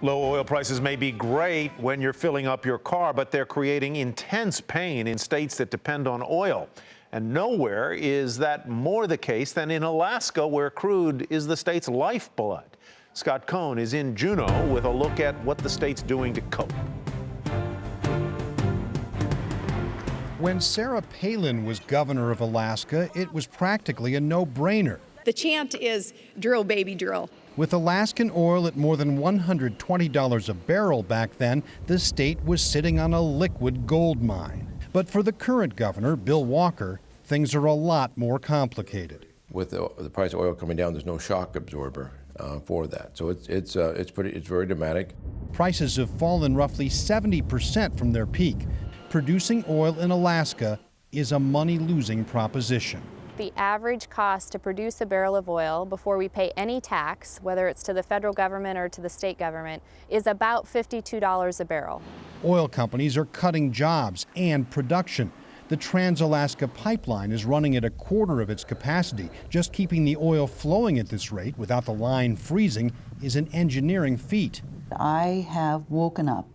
Low oil prices may be great when you're filling up your car, but they're creating intense pain in states that depend on oil. And nowhere is that more the case than in Alaska, where crude is the state's lifeblood. Scott Cohn is in Juneau with a look at what the state's doing to cope. When Sarah Palin was governor of Alaska, it was practically a no-brainer. The chant is drill, baby, drill. With Alaskan oil at more than $120 a barrel back then, the state was sitting on a liquid gold mine. But for the current governor, Bill Walker, things are a lot more complicated. With the price of oil coming down, there's no shock absorber for that. So it's very dramatic. Prices have fallen roughly 70% from their peak. Producing oil in Alaska is a money-losing proposition. The average cost to produce a barrel of oil before we pay any tax, whether it's to the federal government or to the state government, is about $52 a barrel. Oil companies are cutting jobs and production. The Trans-Alaska Pipeline is running at a quarter of its capacity. Just keeping the oil flowing at this rate without the line freezing is an engineering feat. I have woken up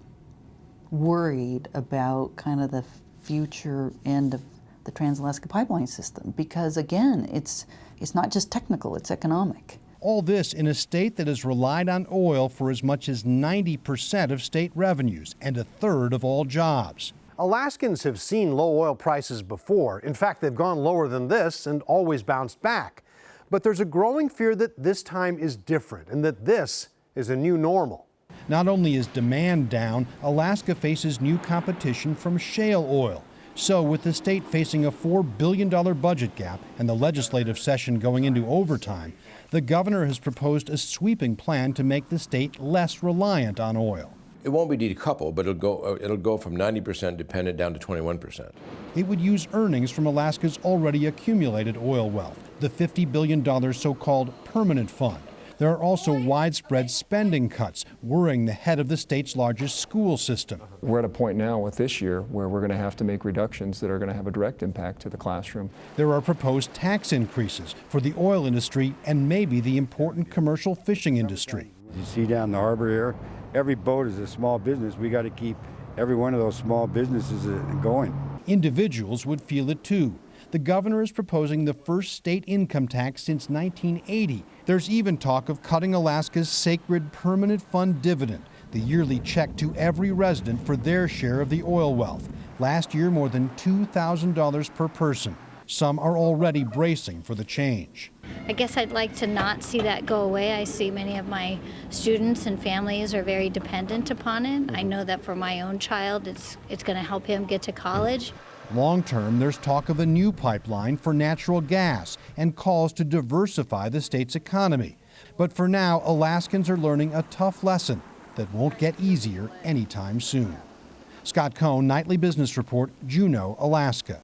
worried about kind of the future end of the Trans-Alaska Pipeline system, because again, it's not just technical, it's economic. All this in a state that has relied on oil for as much as 90% of state revenues and a third of all jobs. Alaskans have seen low oil prices before. In fact, they've gone lower than this and always bounced back. But there's a growing fear that this time is different and that this is a new normal. Not only is demand down, Alaska faces new competition from shale oil. So with the state facing a $4 billion budget gap and the legislative session going into overtime, the governor has proposed a sweeping plan to make the state less reliant on oil. It won't be decoupled, but it'll go from 90% dependent down to 21%. It would use earnings from Alaska's already accumulated oil wealth, the $50 billion so-called permanent fund. There are also widespread spending cuts, worrying the head of the state's largest school system. We're at a point now with this year where we're going to have to make reductions that are going to have a direct impact to the classroom. There are proposed tax increases for the oil industry and maybe the important commercial fishing industry. You see down the harbor here, every boat is a small business. We got to keep every one of those small businesses going. Individuals would feel it too. The governor is proposing the first state income tax since 1980. There's even talk of cutting Alaska's sacred permanent fund dividend, the yearly check to every resident for their share of the oil wealth. Last year, more than $2,000 per person. Some are already bracing for the change. I guess I'd like to not see that go away. I see many of my students and families are very dependent upon it. I know that for my own child, it's going to help him get to college. Long term, there's talk of a new pipeline for natural gas and calls to diversify the state's economy. But for now, Alaskans are learning a tough lesson that won't get easier anytime soon. Scott Cohn, Nightly Business Report, Juneau, Alaska.